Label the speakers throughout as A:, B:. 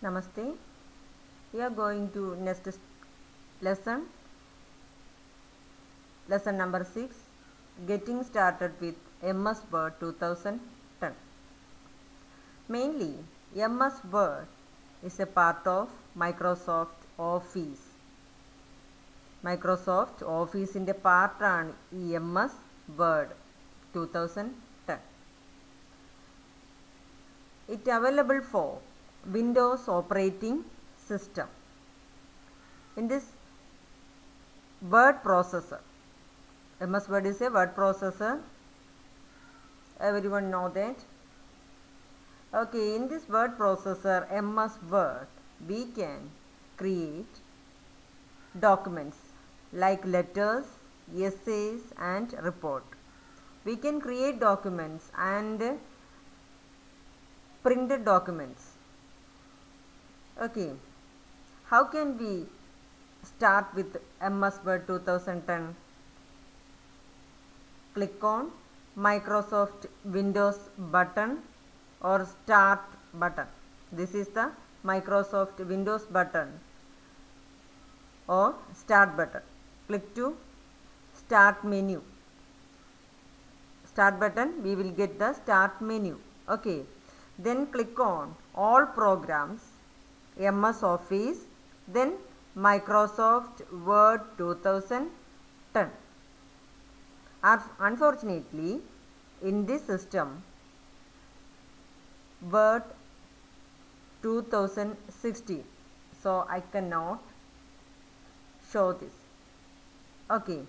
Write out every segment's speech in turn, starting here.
A: Namaste. We are going to next lesson number 6, getting started with MS Word 2010. Mainly, MS Word is a part of Microsoft Office. Microsoft Office in the part on MS Word 2010. It available for Windows operating system. In this word processor, MS Word is a word processor. Everyone know that. Okay, in this word processor, MS Word, we can create documents like letters, essays and report. We can create documents and printed documents. Okay, how can we start with MS Word 2010? Click on Microsoft Windows button or Start button. This is the Microsoft Windows button or Start button. Click to Start menu. Start button, we will get the Start menu. Okay, then click on All Programs, MS Office, then Microsoft Word 2010. Unfortunately, in this system, Word 2016, so I cannot show this. Okay,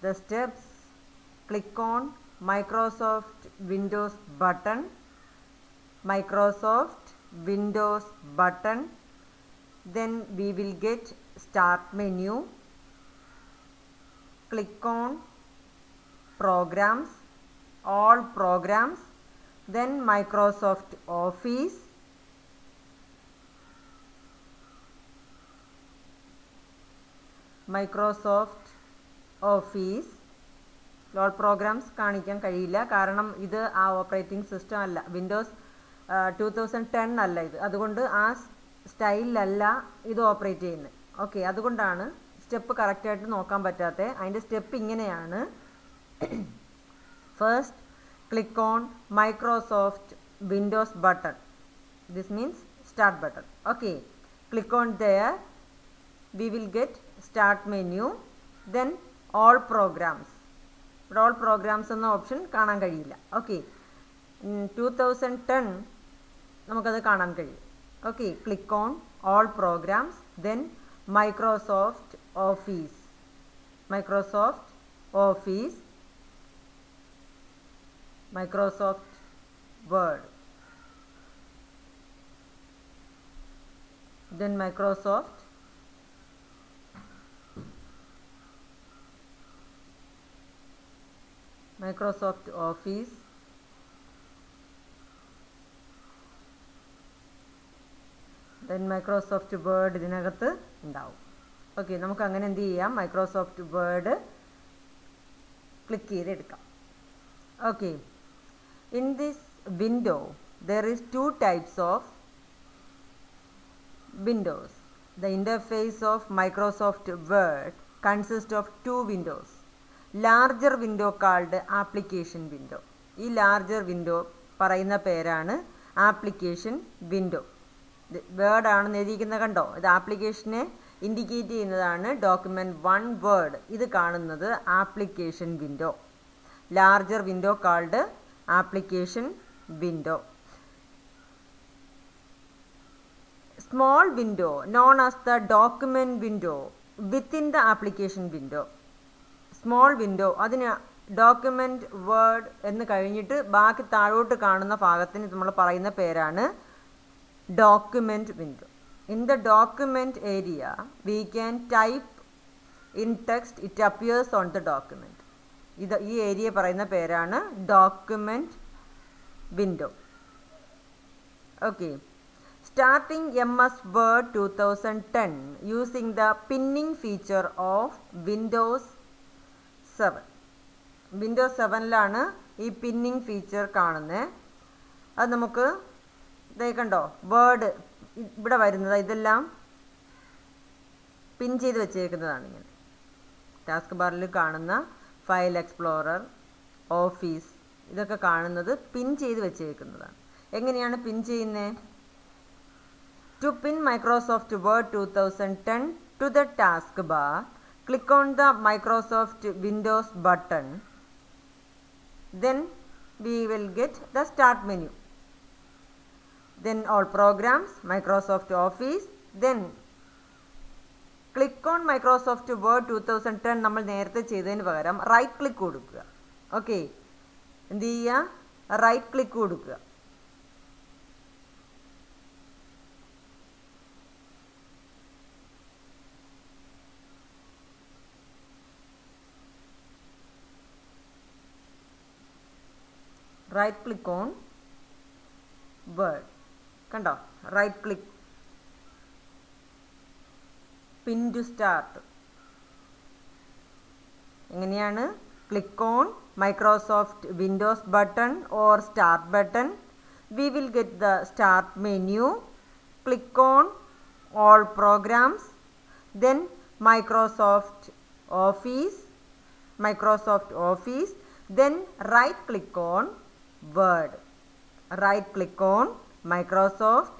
A: the steps: click on Microsoft Windows button, Microsoft Windows button, then we will get Start menu. Click on Programs, All Programs, then Microsoft Office, all programs കാണിക്കാൻ കഴിയില്ല കാരണം ഇത് ആ operating system അല്ല, Windows 2010 അല്ല ഇത്, അതുകൊണ്ട് ആ സ്റ്റൈലിലല്ല ഇത് ഓപ്പറേറ്റ് ചെയ്യുന്നത്. ഓക്കെ, അതുകൊണ്ടാണ് സ്റ്റെപ്പ് കറക്റ്റായിട്ട് നോക്കാൻ പറ്റാത്തത്. അതിൻ്റെ സ്റ്റെപ്പ് ഇങ്ങനെയാണ്. First, click on Microsoft Windows button. This means Start button. Okay, click on there. We will get Start menu. Then All Programs. But All Programs എന്ന ഓപ്ഷൻ കാണാൻ കഴിയില്ല. Okay, 2010 നമുക്കത് കാണാൻ കഴിയും. Okay, click on All Programs. Then Microsoft Office. Microsoft Office. Microsoft Word, then Microsoft Office, then Microsoft Word ഇതിനകത്ത് ഉണ്ടാവും. Okay, നമുക്ക് അങ്ങനെ എന്ത് ചെയ്യാം, മൈക്രോസോഫ്റ്റ് വേർഡ് ക്ലിക്ക് ചെയ്തെടുക്കാം. Okay, in this window there is two types of windows. The interface of Microsoft Word consists of two windows. Larger window called application window. ഈ larger window പറയുന്ന പേരാണ് ആപ്ലിക്കേഷൻ വിൻഡോ. വേർഡ് ആണെന്ന് എഴുതിയിരിക്കുന്നത് കണ്ടോ, ഇത് ആപ്ലിക്കേഷനെ indicate ചെയ്യുന്നതാണ്. ഡോക്യുമെന്റ് 1 വേർഡ്, ഇത് കാണുന്നത് application window. Larger window called application window. Small window known as the document window within the application window. Small window അതിന് ഡോക്യുമെന്റ് വേർഡ് എന്ന് കഴിഞ്ഞിട്ട് ബാക്കി താഴോട്ട് കാണുന്ന ഭാഗത്തിന് നമ്മൾ പറയുന്ന പേരാണ് document window. In the document area we can type in text, it appears on the document. ഇത് ഈ ഏരിയ പറയുന്ന പേരാണ് document window. Okay, starting MS Word 2010 using the pinning feature of Windows 7. Windows 7ലാണ് ഈ പിന്നിങ് ഫീച്ചർ കാണുന്നത്. അത് നമുക്ക് കണ്ടോ, വേർഡ് ഇവിടെ വരുന്നത് ഇതെല്ലാം പിൻ ചെയ്ത് വെച്ചേക്കുന്നതാണ്. ഇങ്ങനെ ടാസ്ക് ബാറിൽ കാണുന്ന ഫയൽ എക്സ്പ്ലോറർ, ഓഫീസ്, ഇതൊക്കെ കാണുന്നത് പിൻ ചെയ്ത് വെച്ചേക്കുന്നതാണ്. എങ്ങനെയാണ് പിൻ ചെയ്യുന്നത്? To pin Microsoft Word 2010 to the taskbar, click on the Microsoft Windows button. Then we will get the start menu. Then all programs, Microsoft Office. Then click on Microsoft Word 2010. നമ്മൾ നേരത്തെ ചെയ്തതിന് പകരം right click കൊടുക്കുക. Okay, എന്ത് ചെയ്യുക? Right click കൊടുക്കുക. Right click on Word. കണ്ടോ? Right click, pin to start. എങ്ങനെയാണ്? Click on Microsoft Windows button or start button. We will get the start menu. Click on all programs. Then Microsoft Office. Then right click on Word. Right click on Microsoft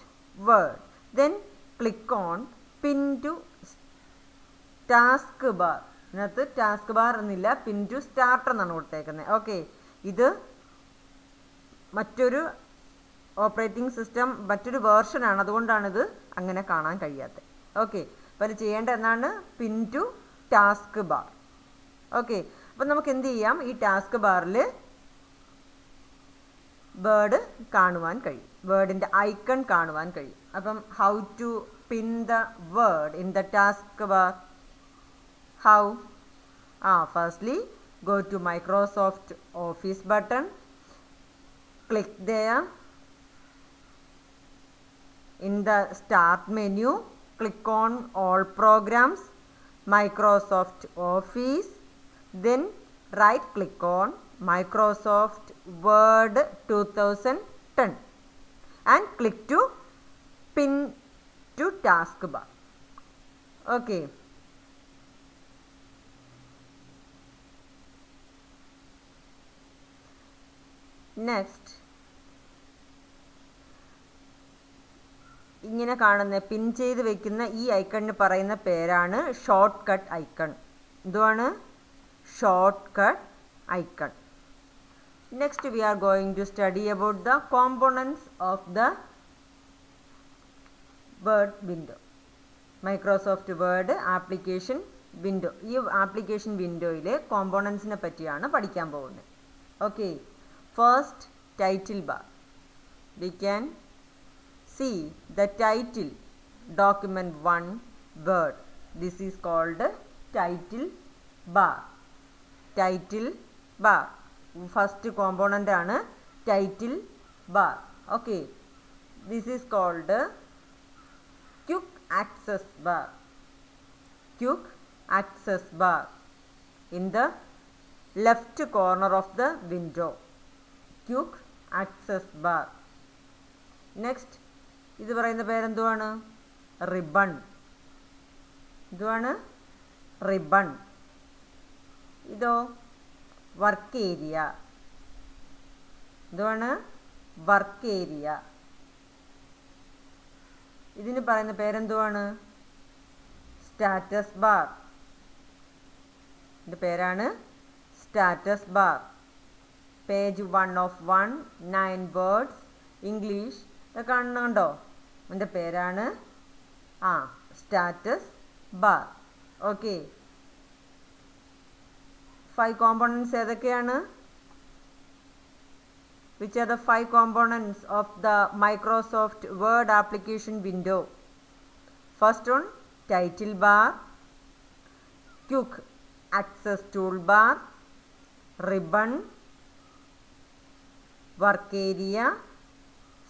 A: Word. Then click on Pin to Taskbar. ഇതിനകത്ത് task bar എന്നില്ല, പിൻ to start എന്നാണ് കൊടുത്തേക്കുന്നത്. Okay, ഇത് മറ്റൊരു operating system, മറ്റൊരു വേർഷനാണ്, അതുകൊണ്ടാണിത് അങ്ങനെ കാണാൻ കഴിയാത്തത്. ഓക്കെ, അപ്പോൾ അത് ചെയ്യേണ്ട എന്നാണ്? Pin to taskbar. Okay, അപ്പം നമുക്ക് എന്ത് ചെയ്യാം? ഈ ടാസ്ക് ബാറിൽ വേർഡ് കാണുവാൻ കഴിയും, വേർഡിൻ്റെ ഐക്കൺ കാണുവാൻ കഴിയും. അപ്പം how to pin the Word in the taskbar? How? Firstly go to Microsoft Office button, click there. In the start menu, click on all programs, Microsoft Office. Then right click on Microsoft Word 2010 and click to pin to taskbar. Okay, next ഇങ്ങനെ കാണുന്ന പിൻ ചെയ്ത് വെക്കുന്ന ഈ ഐക്കണിന് പറയുന്ന പേരാണ് short cut icon. എന്തുവാണ്? Short cut icon. Next we are going to study about the components of the Word window. Microsoft Word application window. ഈ application വിൻഡോയിലെ കോമ്പോണൻസിനെ പറ്റിയാണ് പഠിക്കാൻ പോകുന്നത്. Okay, first title bar. We can see the title, document 1 Word. This is called title bar. Title bar, first component ആണ് title bar. Okay, this is called quick access bar. Quick access bar in the left corner of the window. Quick access bar. Next, ഇത് പറയുന്ന പേരെന്തുവാണ്? Ribbon. ഇതുവാണ് ribbon. ഇതോ work area. ഇതാണ് work area. ഇതിന് പറയുന്ന പേരെന്തുവാണ്? Status bar. ഇതിൻ്റെ പേരാണ് status bar. Page 1 of 1, 9 words, English. ഇത് കാണുന്നുണ്ടോ? ഇതിൻ്റെ പേരാണ് സ്റ്റാറ്റസ് ബാർ. ഓക്കെ, 5 components ഏതൊക്കെയാണ്? Which are the 5 components of the Microsoft Word application window? First one, title bar, quick access toolbar, ribbon, work area,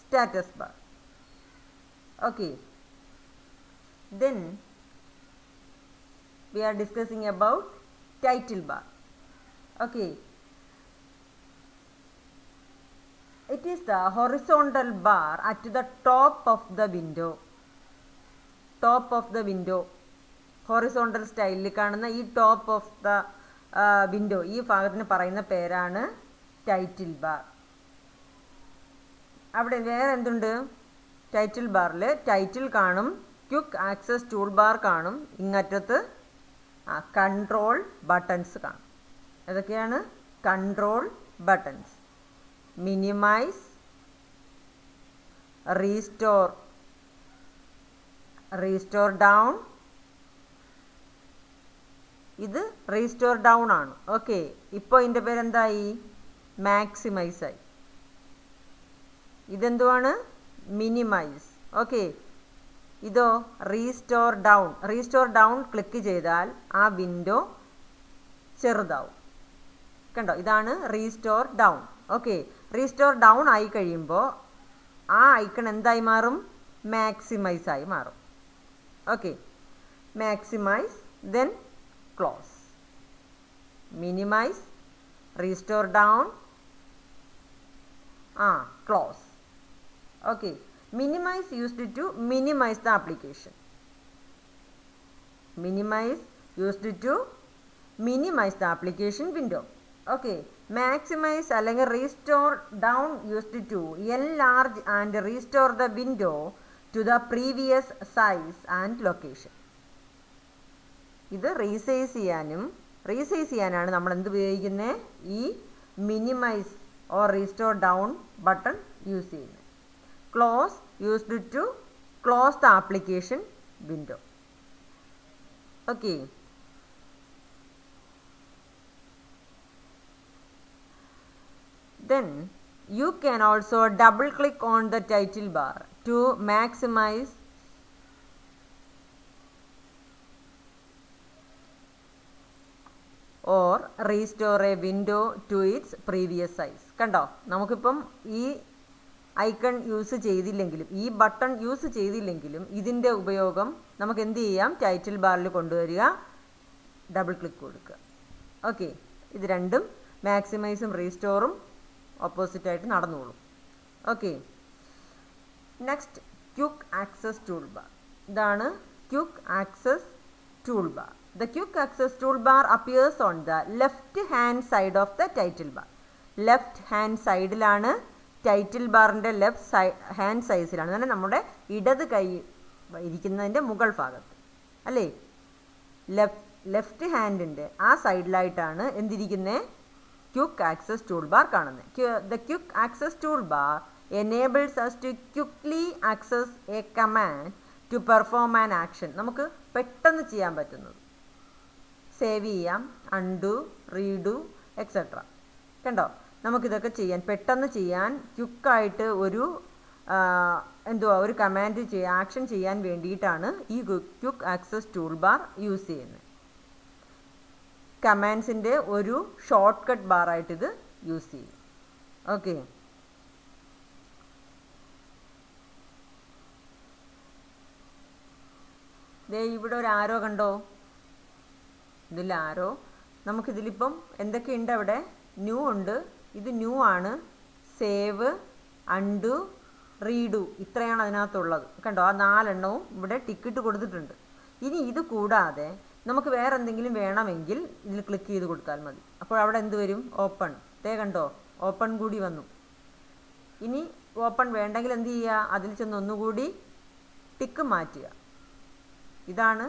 A: status bar. Okay, then we are discussing about title bar. Okay, it is the horizontal bar at the top of the window. Top of the window, horizontal സ്റ്റൈലിൽ കാണുന്ന ഈ top of the window, ഈ ഭാഗത്തിന് പറയുന്ന പേരാണ് title bar. അവിടെ വേറെ എന്തുണ്ട്? ടൈറ്റിൽ ബാറിൽ ടൈറ്റിൽ കാണും, ക്വിക്ക് ആക്സസ് ടൂൾ ബാർ കാണും, ഇങ്ങറ്റത്ത് കൺട്രോൾ ബട്ടൺസ് കാണും. ഏതൊക്കെയാണ്? Control buttons. Minimize, restore, restore down. ഇത് റീസ്റ്റോർ ഡൗൺ ആണ്. ഓക്കെ, ഇപ്പോൾ ഇതിൻ്റെ പേരെന്തായി? മാക്സിമൈസ് ആയി. ഇതെന്തുവാണ്? മിനിമൈസ്. ഓക്കെ, ഇതോ restore down. Restore down click ചെയ്താൽ ആ വിൻഡോ ചെറുതാവും. കണ്ടോ, ഇതാണ് restore down. Okay, restore down ആയി കഴിയുമ്പോൾ ആ ഐക്കൺ എന്തായി മാറും? മാക്സിമൈസ് ആയി മാറും. Okay, maximize, then close. Minimize, restore down, close. Okay, minimize used to minimize the application. Minimize used to minimize the application window. Okay, maximize അല്ലെങ്കിൽ restore down used to enlarge and restore the window to the previous size and location. ഇത് resize ചെയ്യാനാണ് നമ്മൾ എന്ത് ഉപയോഗിക്കുന്നത്? ഈ minimize or restore down button use ചെയ്യുന്നത്. Close used to close the application window. Okay. Then you can also double click on the title bar to maximize or restore a window to its previous size. കണ്ടോ, നമുക്കിപ്പം ഈ icon use ചെയ്തില്ലെങ്കിലും, ഈ button use ചെയ്തില്ലെങ്കിലും ഇതിൻ്റെ ഉപയോഗം നമുക്ക് എന്ത് ചെയ്യാം? ടൈറ്റിൽ ബാറിൽ കൊണ്ടുവരിക, ഡബിൾ ക്ലിക്ക് കൊടുക്കുക. ഓക്കെ, ഇത് രണ്ടും മാക്സിമൈസും റീസ്റ്റോറും ഓപ്പോസിറ്റായിട്ട് നടന്നോളും. Okay, next quick access tool bar. ഇതാണ് quick access tool bar. The quick access toolbar appears on the left hand side of the title bar. Left hand സൈഡിലാണ് ടൈറ്റിൽ ബാറിൻ്റെ ലെഫ്റ്റ് ഹാൻഡ് സൈസിലാണ്, അങ്ങനെ നമ്മുടെ ഇടത് കൈ ഇരിക്കുന്നതിൻ്റെ മുകൾ ഭാഗത്ത് അല്ലേ, ലെഫ്റ്റ് ഹാൻഡിൻ്റെ ആ സൈഡിലായിട്ടാണ് എന്തിരിക്കുന്നത്? ക്വിക്ക് ആക്സസ് ടൂൾ ബാർ കാണുന്നത്. The quick access tool bar enables us to quickly access a command to perform an action. നമുക്ക് പെട്ടെന്ന് ചെയ്യാൻ പറ്റുന്നത്, സേവ് ചെയ്യാം, അൺഡു, റീഡു എക്സെട്ര. കണ്ടോ, നമുക്കിതൊക്കെ പെട്ടെന്ന് ചെയ്യാൻ ക്വിക്കായിട്ട് ഒരു ഒരു കമാൻഡ് ആക്ഷൻ ചെയ്യാൻ വേണ്ടിയിട്ടാണ് ഈ quick access tool bar use ചെയ്യുന്നത്. കമാൻഡ്സിൻ്റെ ഒരു ഷോർട്ട് കട്ട് ബാറായിട്ട് ഇത് യൂസ് ചെയ്യും. ഓക്കെ, ദേ ഇവിടെ ഒരു ആരോ കണ്ടോ? ഇതിൽ ആരോ, നമുക്കിതിലിപ്പം എന്തൊക്കെയുണ്ട്? അവിടെ ന്യൂ ഉണ്ട്, ഇത് ന്യൂ ആണ്, സേവ്, അൺഡു, റീഡു, ഇത്രയാണ് അതിനകത്തുള്ളത്. കണ്ടോ, ആ 4 എണ്ണവും ഇവിടെ ടിക്കറ്റ് കൊടുത്തിട്ടുണ്ട്. ഇനി ഇത് കൂടാതെ നമുക്ക് വേറെ എന്തെങ്കിലും വേണമെങ്കിൽ ഇതിൽ ക്ലിക്ക് ചെയ്ത് കൊടുത്താൽ മതി. അപ്പോൾ അവിടെ എന്ത് വരും? ഓപ്പൺ. കണ്ടോ, ഓപ്പൺ കൂടി വന്നു. ഇനി ഓപ്പൺ വേണ്ടെങ്കിൽ എന്ത് ചെയ്യുക? അതിൽ ചെന്ന് ഒന്നുകൂടി ടിക്ക് മാറ്റുക. ഇതാണ്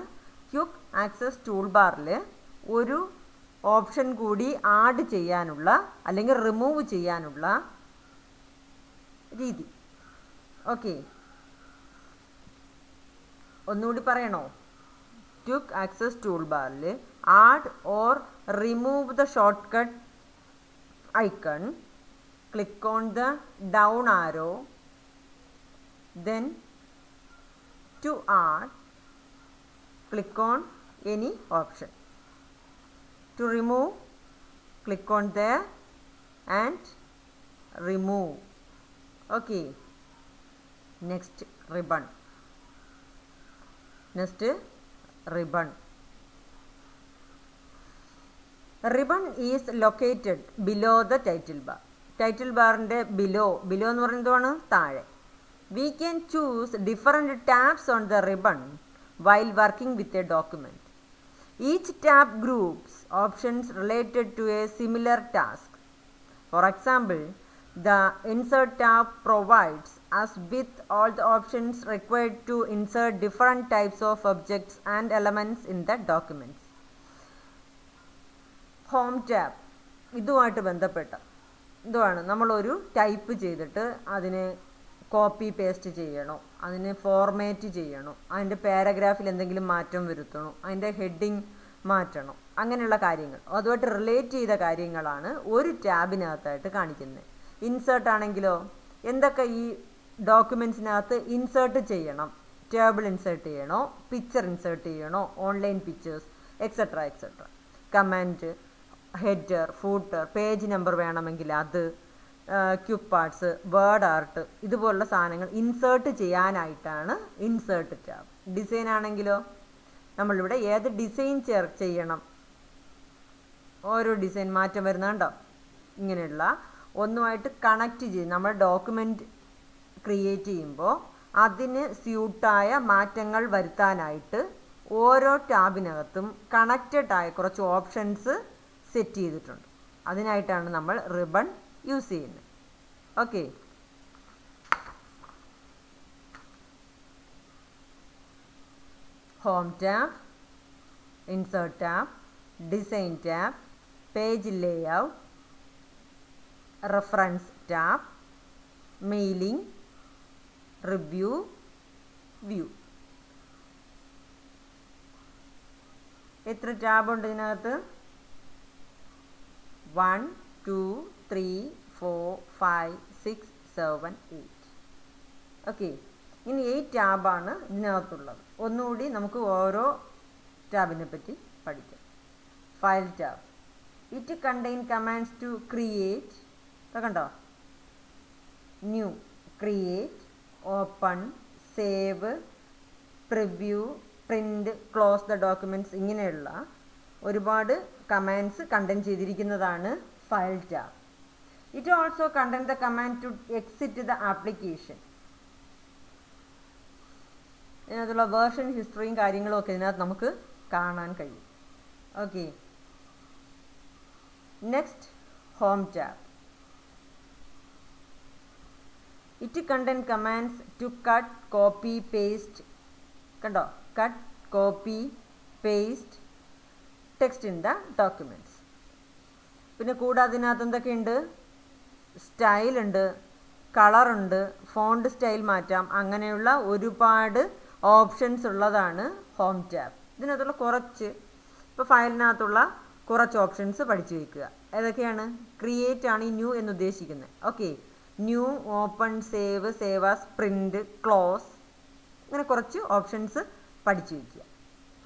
A: ക്വിക്ക് ആക്സസ് ടൂൾ ബാറിൽ ഒരു ഓപ്ഷൻ കൂടി ആഡ് ചെയ്യാനുള്ള അല്ലെങ്കിൽ റിമൂവ് ചെയ്യാനുള്ള രീതി. ഓക്കെ, ഒന്നുകൂടി പറയണോ? ക്വിക്ക് ആക്സസ് ടൂൾ ബാറിൽ add or remove the short cut icon, click on the down arrow, then to add, click on any option. To remove, click on there and remove. Okay, next ribbon. Ribbon is located below the title bar. Title barന്റെ below എന്ന് പറയുന്നതാണ് താഴെ. We can choose different tabs on the ribbon while working with a document. Each tab groups options related to a similar task. For example, the Insert tab provides us with all the options required to insert different types of objects and elements in the documents. Home tab ഇതുമായിട്ട് ബന്ധപ്പെട്ട ഇതുമാണ്. നമ്മളൊരു type ചെയ്തിട്ട് അതിനെ copy paste ചെയ്യണോ, അതിനെ format ചെയ്യണോ, അതിൻ്റെ പാരഗ്രാഫിൽ എന്തെങ്കിലും മാറ്റം വരുത്തണോ, അതിൻ്റെ ഹെഡിങ് മാറ്റണോ, അങ്ങനെയുള്ള കാര്യങ്ങൾ അതുമായിട്ട് റിലേറ്റ് ചെയ്ത കാര്യങ്ങളാണ് ഒരു ടാബിനകത്തായിട്ട് കാണിക്കുന്നത്. ഇൻസേർട്ട് ആണെങ്കിലോ എന്തൊക്കെ ഈ ഡോക്യുമെൻറ്റ്സിനകത്ത് ഇൻസേർട്ട് ചെയ്യണം, ടേബിൾ ഇൻസേർട്ട് ചെയ്യണോ, പിക്ചർ ഇൻസേർട്ട് ചെയ്യണോ, online pictures etcetera etcetera, comment, header, footer, page number വേണമെങ്കിൽ അത്, ക്യുക്ക് പാർട്സ്, വേർഡ് ആർട്ട്, ഇതുപോലുള്ള സാധനങ്ങൾ ഇൻസേർട്ട് ചെയ്യാനായിട്ടാണ് ഇൻസേർട്ട് ടാബ്. ഡിസൈൻ ആണെങ്കിലോ നമ്മളിവിടെ ഏത് ഡിസൈൻ ചെയ്യണം, ഓരോ ഡിസൈൻ മാറ്റം വരുന്നുണ്ടോ, ഇങ്ങനെയുള്ള ഒന്നുമായിട്ട് കണക്റ്റ് ചെയ്ത് നമ്മൾ ഡോക്യുമെൻ്റ് ക്രിയേറ്റ് ചെയ്യുമ്പോൾ അതിന് സ്യൂട്ടായ മാറ്റങ്ങൾ വരുത്താനായിട്ട് ഓരോ ടാബിനകത്തും കണക്റ്റഡ് ആയ കുറച്ച് ഓപ്ഷൻസ് സെറ്റ് ചെയ്തിട്ടുണ്ട്. അതിനായിട്ടാണ് നമ്മൾ റിബൺ യൂസ് ചെയ്യുന്നത്. Okay, home tab, insert tab, design tab, page layout, reference tab, mailing, review, view. എത്ര ടാബുണ്ട് ഇതിനകത്ത്? 1 2 3 4 5 6 7 8. ഓക്കെ, ഇനി 8 ടാബാണ് ഇതിനകത്തുള്ളത്. ഒന്നുകൂടി നമുക്ക് ഓരോ ടാബിനെ പറ്റി പഠിക്കാം. File tab, it contain commands to create, കണ്ടോ, new, create, open, save, preview, print, close the documents, ഇങ്ങനെയുള്ള ഒരുപാട് കമാൻഡ്സ് കണ്ടെയ്ൻ ചെയ്തിരിക്കുന്നതാണ് file tab. It also contain the command to exit the application. ഇതിനകത്തുള്ള വേർഷൻ ഹിസ്റ്ററിയും കാര്യങ്ങളും ഒക്കെ ഇതിനകത്ത് നമുക്ക് കാണാൻ കഴിയും. Okay, next home tab. It contain commands to cut, copy, paste, കണ്ടോ, cut, copy, paste text in the documents. പിന്നെ കൂടാതെ അതിനകത്ത് എന്തൊക്കെയുണ്ട്? സ്റ്റൈലുണ്ട്, കളറുണ്ട്, ഫോണ്ട് സ്റ്റൈൽ മാറ്റാം, അങ്ങനെയുള്ള ഒരുപാട് ഓപ്ഷൻസ് ഉള്ളതാണ് ഹോം ടാബ്. ഇതിനകത്തുള്ള കുറച്ച്, ഇപ്പോൾ ഫയലിനകത്തുള്ള കുറച്ച് ഓപ്ഷൻസ് പഠിച്ചു വയ്ക്കുക. ഏതൊക്കെയാണ്? ക്രിയേറ്റ് ആണ് ഈ ന്യൂ എന്ന് ഉദ്ദേശിക്കുന്നത്. Okay, new, open, save, save as, print, close, അങ്ങനെ കുറച്ച് ഓപ്ഷൻസ് പഠിച്ചു വയ്ക്കുക.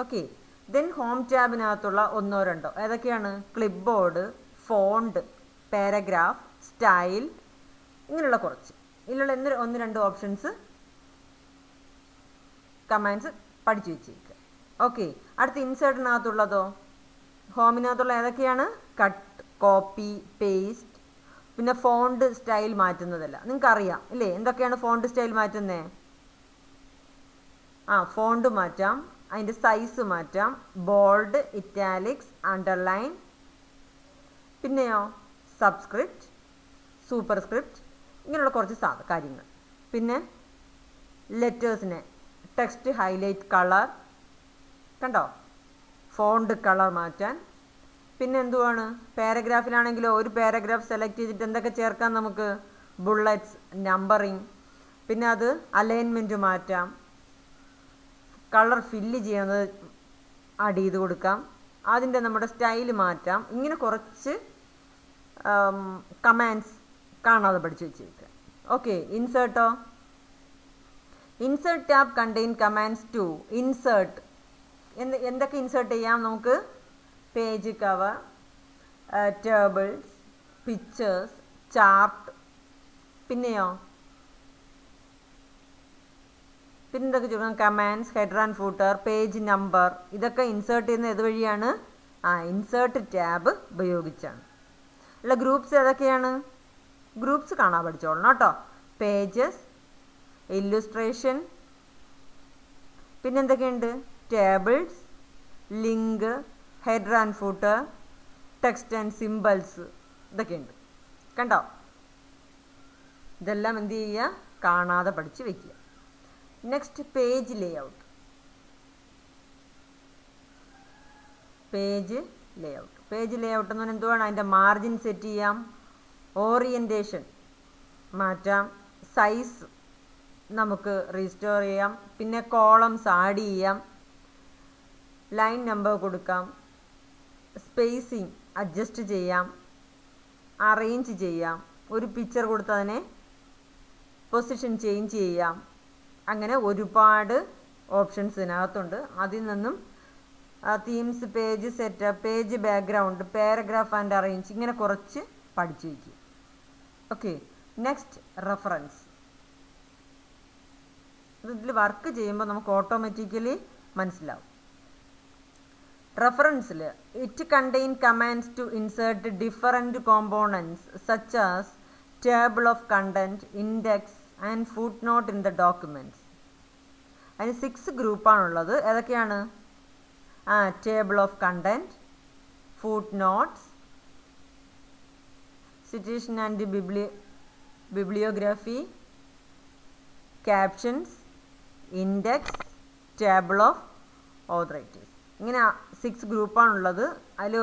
A: ഓക്കെ, ദെൻ ഹോം ടാബിനകത്തുള്ള ഒന്നോ രണ്ടോ ഏതൊക്കെയാണ്? Clip board, font, paragraph, style, ഇങ്ങനെയുള്ള കുറച്ച് ഇതിലുള്ള ഒന്ന് രണ്ട് ഓപ്ഷൻസ് കമാൻഡ്സ് പഠിച്ചു വെച്ചിരിക്കുക. ഓക്കെ, അടുത്ത ഇൻസേർട്ടിനകത്തുള്ളതോ? ഹോമിനകത്തുള്ള ഏതൊക്കെയാണ്? കട്ട്, കോപ്പി, പേസ്റ്റ്, പിന്നെ ഫോണ്ട് സ്റ്റൈൽ മാറ്റുന്നതല്ല. നിങ്ങൾക്കറിയാം ഇല്ലേ എന്തൊക്കെയാണ് ഫോണ്ട് സ്റ്റൈൽ മാറ്റുന്നത്? ഫോണ്ട് മാറ്റാം, അതിൻ്റെ സൈസ് മാറ്റാം, ബോൾഡ്, ഇറ്റാലിക്സ്, അണ്ടർലൈൻ, പിന്നെയോ സബ്സ്ക്രിപ്റ്റ്, സൂപ്പർസ്ക്രിപ്റ്റ്, ഇങ്ങനെയുള്ള കുറച്ച് കാര്യങ്ങൾ. പിന്നെ ലെറ്റേഴ്സിനെ ടെക്സ്റ്റ് ഹൈലൈറ്റ്, കളർ, കണ്ടോ, ഫോണ്ട് കളർ മാറ്റാൻ. പിന്നെ എന്തുവാണ്? പാരഗ്രാഫിലാണെങ്കിലോ ഒരു പാരഗ്രാഫ് സെലക്ട് ചെയ്തിട്ട് എന്തൊക്കെ ചേർക്കാം നമുക്ക്? ബുള്ളറ്റ്സ്, നമ്പറിങ്, പിന്നെ അത് അലൈൻമെൻറ്റ് മാറ്റാം, കളർ ഫില്ല് ചെയ്യുന്നത് ആഡ് ചെയ്ത് കൊടുക്കാം, അതിൻ്റെ നമ്മുടെ സ്റ്റൈൽ മാറ്റാം. ഇങ്ങനെ കുറച്ച് കമാൻഡ്സ് കാണാതെ പഠിച്ചു വെച്ചിരിക്കുക. ഓക്കെ, ഇൻസേർട്ടോ? Insert tab contain commands to insert. എന്തൊക്കെ ഇൻസേർട്ട് ചെയ്യാം നമുക്ക്? Page cover, tables, pictures, chart, പിന്നെയോ പിന്നെന്തൊക്കെ ചോദിക്കാം? Commands, header and footer, page number, ഇതൊക്കെ ഇൻസേർട്ട് ചെയ്യുന്ന ഏത് വഴിയാണ്? ഇൻസേർട്ട് ടാബ് ഉപയോഗിച്ചാണ്. ഉള്ള ഗ്രൂപ്പ്സ് ഏതൊക്കെയാണ്? ഗ്രൂപ്പ്സ് കാണാൻ പഠിച്ചോളണം കേട്ടോ. പേജസ്, ഇല്ലുസ്ട്രേഷൻ, പിന്നെ എന്തൊക്കെയുണ്ട്? Tables, link, header and footer, text and symbols, ഇതൊക്കെയുണ്ട്. കണ്ടോ? ഇതെല്ലാം എന്ത് ചെയ്യുക? കാണാതെ പഠിച്ച് വയ്ക്കുക. Next page layout. Page layout എന്ന് പറഞ്ഞാൽ എന്തുവാണ്? അതിൻ്റെ മാർജിൻ സെറ്റ് ചെയ്യാം, ഓറിയൻറ്റേഷൻ മാറ്റാം, സൈസ് നമുക്ക് റീസ്റ്റോർ ചെയ്യാം, പിന്നെ കോളംസ് ആഡ് ചെയ്യാം, ലൈൻ നമ്പർ കൊടുക്കാം, സ്പേസിങ് അഡ്ജസ്റ്റ് ചെയ്യാം, അറേഞ്ച് ചെയ്യാം, ഒരു പിക്ചർ കൊടുത്ത് അതിനെ പൊസിഷൻ ചേഞ്ച് ചെയ്യാം. അങ്ങനെ ഒരുപാട് ഓപ്ഷൻസ് ഇതിനകത്തുണ്ട്. അതിൽ നിന്നും themes, page setup, page background, paragraph and arrange, ഇങ്ങനെ കുറച്ച് പഠിച്ചു വയ്ക്കുക. ഓക്കെ. Next reference. ഇതിൽ വർക്ക് ചെയ്യുമ്പോൾ നമുക്ക് ഓട്ടോമാറ്റിക്കലി മനസ്സിലാവും. റെഫറൻസിൽ it contain commands to insert different components such as table of content, index and footnote in the documents. അതിന് 6 ഗ്രൂപ്പാണുള്ളത്. ഏതൊക്കെയാണ്? Table of content, footnotes, citation and bibliography, captions, index, table of authorities. ഇങ്ങനെ 6 ഗ്രൂപ്പാണുള്ളത്. അതിൽ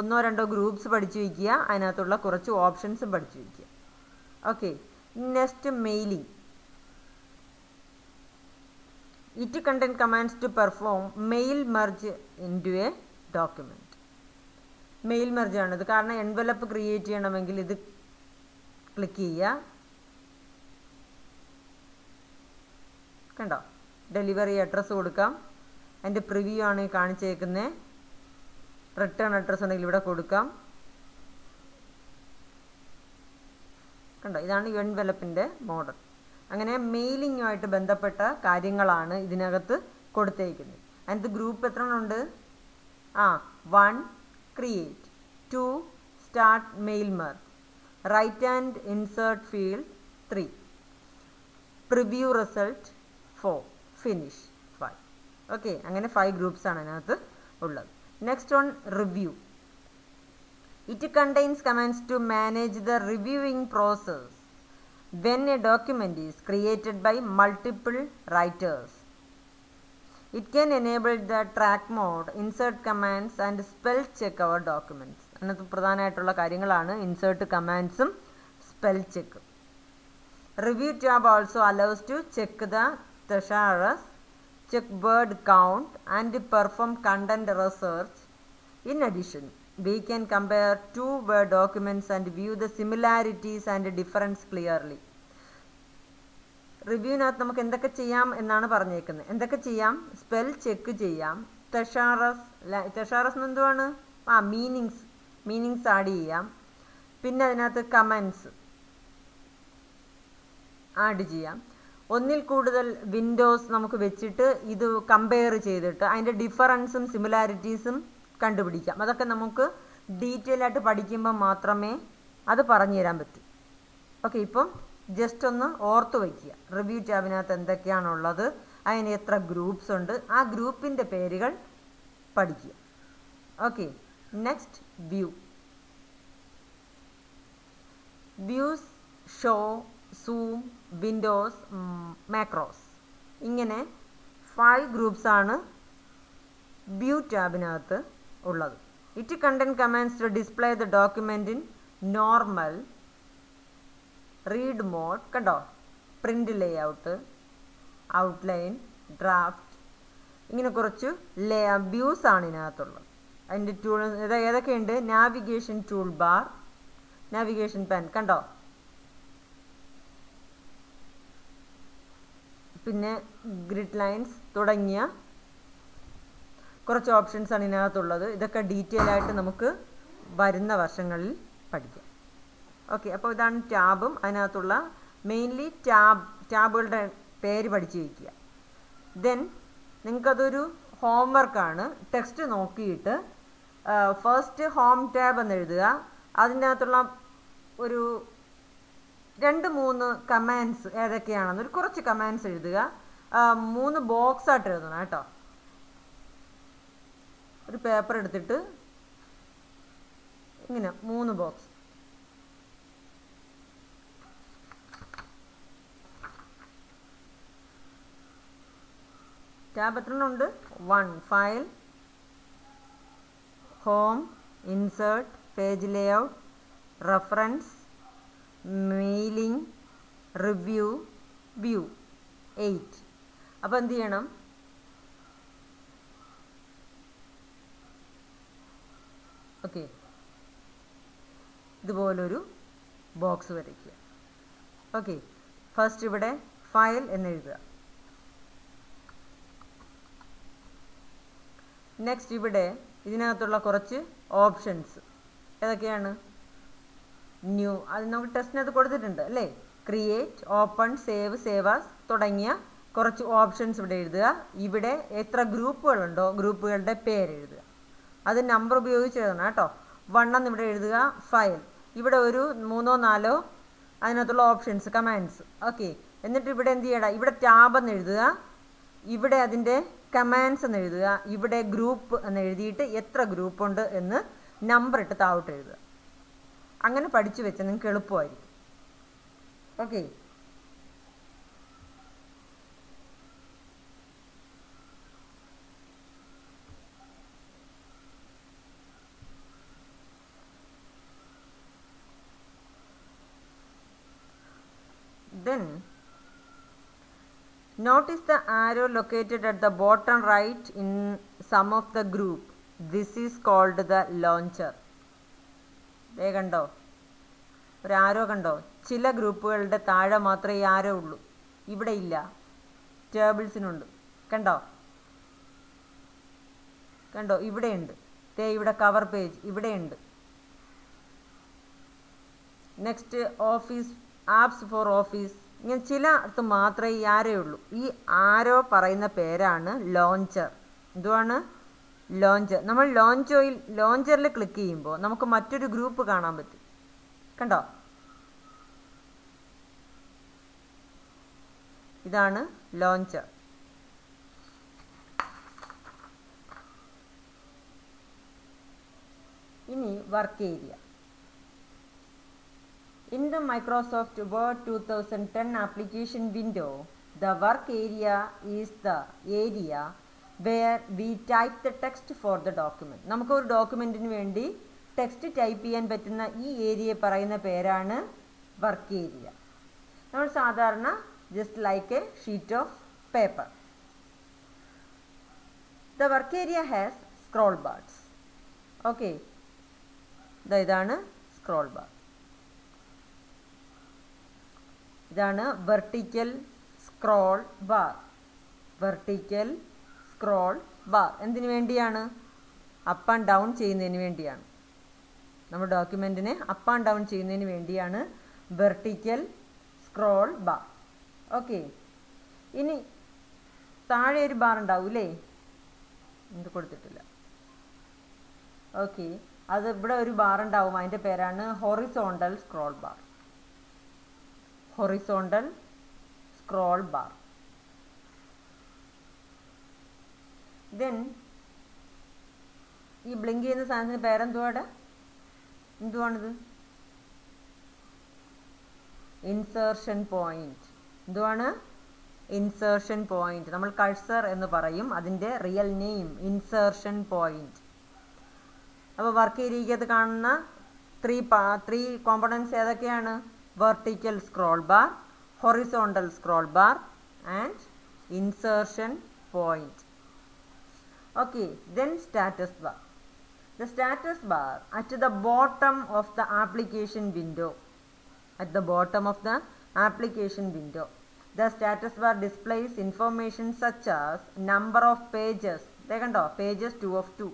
A: ഒന്നോ രണ്ടോ groups പഠിച്ചു വയ്ക്കുക. അതിനകത്തുള്ള കുറച്ച് ഓപ്ഷൻസും പഠിച്ചു വയ്ക്കുക. Okay. Next mailing. It contain commands to perform mail merge into a document. Mail merge ആണിത്. കാരണം എൻവലപ്പ് ക്രിയേറ്റ് ചെയ്യണമെങ്കിൽ ഇത് ക്ലിക്ക് ചെയ്യുക. കണ്ടോ? ഡെലിവറി അഡ്രസ്സ് കൊടുക്കാം. അതിൻ്റെ പ്രിവ്യൂ ആണ് ഈ കാണിച്ചേക്കുന്നത്. റിട്ടേൺ അഡ്രസ്സ് ഉണ്ടെങ്കിൽ ഇവിടെ കൊടുക്കാം. കണ്ടോ? ഇതാണ് എൻവലപ്പിൻ്റെ മോഡൽ. അങ്ങനെ മെയിലിങ്ങുമായിട്ട് ബന്ധപ്പെട്ട കാര്യങ്ങളാണ് ഇതിനകത്ത് കൊടുത്തേക്കുന്നത്. അതിനകത്ത് ഗ്രൂപ്പ് എത്ര ഉണ്ട്? 1 create, 2 start mail merge, write and insert field 3, preview result 4, finish 5. Okay. അങ്ങനെ 5 ഗ്രൂപ്പ്സാണ് അതിനകത്ത് ഉള്ളത്. Next on review. It contains commands to manage the reviewing process when a document is created by multiple writers. It can enable the track mode, insert commands and spell check our documents. അതിനകത്ത് പ്രധാനമായിട്ടുള്ള കാര്യങ്ങളാണ് insert കമാൻഡ്സും spell ചെക്കും. Review tab also allows to check the thesaurus, check word count and perform content research. In addition, we can compare 2 Word documents and view the similarities and difference clearly. റിവ്യൂവിനകത്ത് നമുക്ക് എന്തൊക്കെ ചെയ്യാം എന്നാണ് പറഞ്ഞേക്കുന്നത്. എന്തൊക്കെ ചെയ്യാം? Spell check ചെയ്യാം, തെഷാറസ് എന്തുവാണ്? Meanings add ചെയ്യാം. പിന്നെ അതിനകത്ത് കമൻസ് ആഡ് ചെയ്യാം. ഒന്നിൽ കൂടുതൽ വിൻഡോസ് നമുക്ക് വെച്ചിട്ട് ഇത് കമ്പയർ ചെയ്തിട്ട് അതിൻ്റെ ഡിഫറൻസും സിമിലാരിറ്റീസും കണ്ടുപിടിക്കാം. അതൊക്കെ നമുക്ക് ഡീറ്റെയിൽ ആയിട്ട് പഠിക്കുമ്പോൾ മാത്രമേ അത് പറഞ്ഞു തരാൻ പറ്റൂ. ഓക്കെ. ഇപ്പം ജസ്റ്റ് ഒന്ന് ഓർത്ത് വയ്ക്കുക. റിവ്യൂ ടാബിനകത്ത് എന്തൊക്കെയാണുള്ളത്, അതിന് എത്ര ഗ്രൂപ്പ്സ് ഉണ്ട്, ആ ഗ്രൂപ്പിൻ്റെ പേരുകൾ പഠിക്കുക. Okay. Next view. Views, show, zoom, windows, macros, ഇങ്ങനെ 5 ഗ്രൂപ്പ്സാണ് വ്യൂ ടാബിനകത്ത് ഉള്ളത്. It contain commands to display the document in normal, read mode, കണ്ടോ, പ്രിൻ്റ് ലേഔട്ട്, ഔട്ട്ലൈൻ, ഡ്രാഫ്റ്റ്, ഇങ്ങനെ കുറച്ച് വ്യൂസ് ആണ് ഇതിനകത്തുള്ളത്. അതിൻ്റെ ടൂൾ ഏതൊക്കെയുണ്ട്? Navigation toolbar, navigation pane, കണ്ടോ, പിന്നെ ഗ്രിഡ് ലൈൻസ് തുടങ്ങിയ കുറച്ച് ഓപ്ഷൻസ് ആണ് ഇതിനകത്തുള്ളത്. ഇതൊക്കെ ഡീറ്റെയിൽ ആയിട്ട് നമുക്ക് വരുന്ന വർഷങ്ങളിൽ പഠിക്കാം. ഓക്കെ. അപ്പോൾ ഇതാണ് ടാബും അതിനകത്തുള്ള മെയിൻലി ടാബുകളുടെ പേര് പഠിച്ചു വയ്ക്കുക. ദെൻ നിങ്ങൾക്കതൊരു ഹോംവർക്കാണ്. ടെക്സ്റ്റ് നോക്കിയിട്ട് ഫസ്റ്റ് ഹോം ടാബ് എന്ന് എഴുതുക. അതിൻ്റെ അകത്തുള്ള ഒരു 2-3 കമാൻഡ്സ് ഏതൊക്കെയാണെന്ന് കുറച്ച് കമാൻഡ്സ് എഴുതുക. 3 ബോക്സായിട്ട് എഴുതണം കേട്ടോ. ഒരു പേപ്പർ എടുത്തിട്ട് ഇങ്ങനെ 3 ബോക്സ്. ടാബ് എത്ര ഉണ്ട്? 1. File, home, insert, page layout, reference, mailing, review, view. 8. അപ്പോൾ എന്ത് ചെയ്യണം? ഓക്കെ, ഇതുപോലൊരു ബോക്സ് വരയ്ക്കുക. ഓക്കെ, ഫസ്റ്റ് ഇവിടെ ഫയൽ എന്നെഴുതുക. നെക്സ്റ്റ് ഇവിടെ ഇതിനകത്തുള്ള കുറച്ച് ഓപ്ഷൻസ് ഏതൊക്കെയാണ്? ന്യൂ, അത് നമുക്ക് ടെസ്റ്റിനകത്ത് കൊടുത്തിട്ടുണ്ട് അല്ലേ? Create, open, save, save as തുടങ്ങിയ കുറച്ച് ഓപ്ഷൻസ് ഇവിടെ എഴുതുക. ഇവിടെ എത്ര ഗ്രൂപ്പുകളുണ്ടോ ഗ്രൂപ്പുകളുടെ പേര് എഴുതുക. അത് നമ്പർ ഉപയോഗിച്ച് എഴുതണം കേട്ടോ. 1 എന്ന് ഇവിടെ എഴുതുക. ഫയൽ, ഇവിടെ ഒരു 3 4 അതിനകത്തുള്ള ഓപ്ഷൻസ്, കമാൻഡ്സ്. ഓക്കെ, എന്നിട്ട് ഇവിടെ എന്ത് ചെയ്യണം? ഇവിടെ ടാബ് എന്ന് എഴുതുക, ഇവിടെ അതിൻ്റെ കമാൻഡ്സ് എന്ന് എഴുതുക, ഇവിടെ ഗ്രൂപ്പ് എന്ന് എഴുതിയിട്ട് എത്ര ഗ്രൂപ്പ് ഉണ്ട് എന്ന് നമ്പർ ഇട്ട് താഴോട്ട് എഴുതുക. അങ്ങനെ പഠിച്ചു വെച്ചാൽ നിങ്ങൾക്ക് എളുപ്പമായിരിക്കും. Okay, then notice the arrow located at the bottom right in some of the group. This is called the launcher. ദേ കണ്ടോ, ഒരു ആരോ കണ്ടോ? ചില ഗ്രൂപ്പുകളുടെ താഴെ മാത്രമേ ഈ ആരോ ഉള്ളൂ, ഇവിടെ ഇല്ല. ടേബിൾസിനുണ്ട്, കണ്ടോ? കണ്ടോ, ഇവിടെയുണ്ട്. ദേ ഇവിടെ കവർ പേജ് ഇവിടെയുണ്ട്. Next Office, apps for Office. ഇങ്ങനെ ചിലയിടത്ത് മാത്രമേ ഈ ആരോ ഉള്ളൂ. ഈ ആരോ പറയുന്ന പേരാണ് ലോഞ്ചർ. എന്തുവാണ്? ലോഞ്ചർ. നമ്മൾ ലോഞ്ചറിൽ ക്ലിക്ക് ചെയ്യുമ്പോൾ നമുക്ക് മറ്റൊരു ഗ്രൂപ്പ് കാണാൻ പറ്റും. കണ്ടോ? ഇതാണ് ലോഞ്ചർ. ഇനി work area. In the Microsoft Word 2010 application window, the work area is the area where we type the text for the document. നമുക്ക് ഒരു ഡോക്യുമെൻറ്റിന് വേണ്ടി ടെക്സ്റ്റ് ടൈപ്പ് ചെയ്യാൻ പറ്റുന്ന ഈ ഏരിയ പറയുന്ന പേരാണ് വർക്ക് ഏരിയ. നമ്മൾ സാധാരണ just like A sheet of paper. The work area has scroll bars. Okay, ഇതാണ് സ്ക്രോൾ ബാർ. ഇതാണ് vertical scroll bar. Vertical scroll bar എന്തിനു വേണ്ടിയാണ്? അപ്പ് ആൻഡ് ഡൗൺ ചെയ്യുന്നതിന് വേണ്ടിയാണ്. നമ്മുടെ ഡോക്യുമെൻറ്റിനെ അപ്പ് ആൻഡ് ഡൗൺ ചെയ്യുന്നതിന് വേണ്ടിയാണ് വെർട്ടിക്കൽ സ്ക്രോൾ ബാർ. ഓക്കെ, ഇനി താഴെ ഒരു ബാർ ഉണ്ടാവൂലേ? എന്ത് കൊടുത്തിട്ടില്ല. ഓക്കെ, അത് ഇവിടെ ഒരു ബാർ ഉണ്ടാവും, അതിൻ്റെ പേരാണ് horizontal scroll bar. Horizontal scroll bar. Then ഈ ബ്ലിങ്ക് ചെയ്യുന്ന സാധനത്തിന് പേരെന്തുവാടെ? എന്തുവാണിത്? Insertion point. എന്തുവാണ്? Insertion point. നമ്മൾ കഴ്സർ എന്ന് പറയും, അതിൻ്റെ റിയൽ നെയിം ഇൻസേർഷൻ പോയിന്റ്. അപ്പോൾ വർക്ക് ഏരിയക്കകത്ത് കാണുന്ന ത്രീ കോമ്പണൻസ് ഏതൊക്കെയാണ്? vertical scroll bar, horizontal scroll bar and insertion point. Okay, then status bar. The status bar at the bottom of the application window. At the bottom of the application window, the status bar displays information such as number of pages. They can do pages 2 of 2.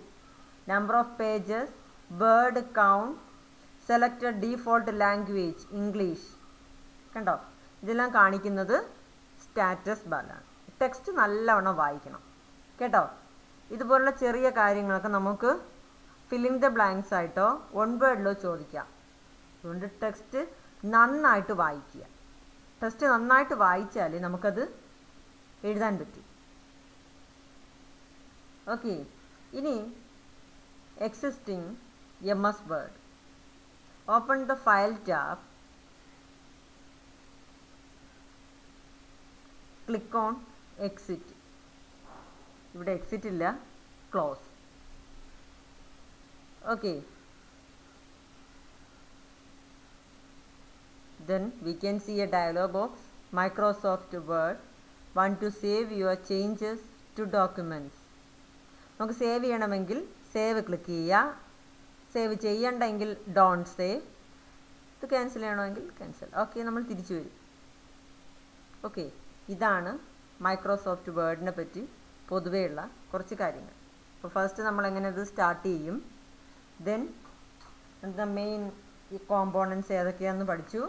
A: Number of pages, word count, selected default language English. കണ്ടോ? ഇതെല്ലാം കാണിക്കുന്നത് status ബാറാണ്. Text നല്ലവണ്ണം വായിക്കണം കേട്ടോ. ഇതുപോലുള്ള ചെറിയ കാര്യങ്ങളൊക്കെ നമുക്ക് ഫില്ലിംഗ് ദ ബ്ലാങ്ക്സ് ആയിട്ടോ വൺ വേർഡിലോ ചോദിക്കാം. അതുകൊണ്ട് ടെക്സ്റ്റ് നന്നായിട്ട് വായിക്കുക. ടെക്സ്റ്റ് നന്നായിട്ട് വായിച്ചാൽ നമുക്കത് എഴുതാൻ പറ്റും. ഓക്കെ, ഇനി existing MS Word. Open the File tab. Click on Exit. ഇവിടെ എക്സിറ്റ് ഇല്ല, close. Okay, then we can see a dialog box. Microsoft Word. Want to save your changes to documents. നമുക്ക് save ചെയ്യണമെങ്കിൽ save click ചെയ്യുക. Save ചെയ്യണ്ടെങ്കിൽ don't save. ഇത് cancel ചെയ്യണമെങ്കിൽ cancel. Okay, നമ്മൾ തിരിച്ചു വരും. ഓക്കെ, ഇതാണ് മൈക്രോസോഫ്റ്റ് വേർഡിനെ പറ്റി പൊതുവെയുള്ള കുറച്ച് കാര്യങ്ങൾ. അപ്പോൾ ഫസ്റ്റ് നമ്മൾ എങ്ങനെ ഇത് സ്റ്റാർട്ട് ചെയ്യും, ദെൻ ദ മെയിൻ കോമ്പോണൻസ് ഏതൊക്കെയാണെന്ന് പഠിച്ചു.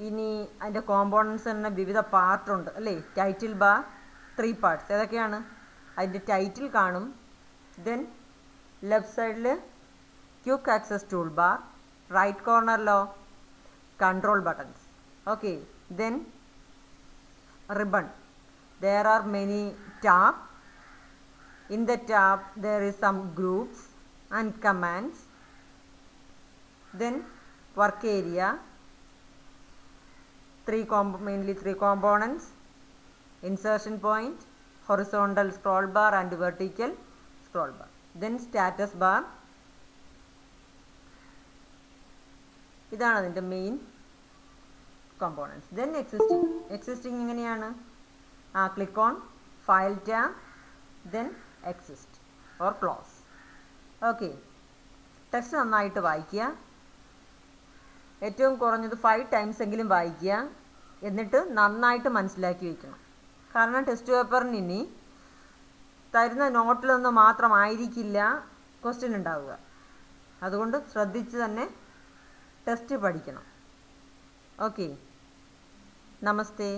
A: ഇനി അതിൻ്റെ കോമ്പോണൻസ് തന്നെ വിവിധ പാർട്ടുണ്ട് അല്ലേ. ടൈറ്റിൽ ബാർ 3 പാർട്സ് ഏതൊക്കെയാണ്? അതിൻ്റെ ടൈറ്റിൽ കാണും. ദെൻ ലെഫ്റ്റ് സൈഡിൽ quick access tool bar, right കോർണറിലോ control buttons. Okay, then ribbon. There are many tabs. In the tab there is some groups and commands. Then work area, mainly three components: insertion point, horizontal scroll bar and vertical scroll bar. Then status bar. ഇതാണ് അതിൻ്റെ main components. Then existing എങ്ങനെയാണ്? click on file tab, then exist or close. Okay, text നന്നായിട്ട് വായിക്കുക. ഏറ്റവും കുറഞ്ഞത് 5 times എങ്കിലും വായിക്കുക. എന്നിട്ട് നന്നായിട്ട് മനസ്സിലാക്കി വയ്ക്കണം. കാരണം ടെസ്റ്റ് പേപ്പറിന് ഇനി തരുന്ന നോട്ടിൽ നിന്ന് മാത്രമായിരിക്കില്ല ക്വസ്റ്റ്യൻ ഉണ്ടാവുക. അതുകൊണ്ട് ശ്രദ്ധിച്ച് തന്നെ ടെസ്റ്റ് പഠിക്കണം. ഓക്കെ, നമസ്തേ.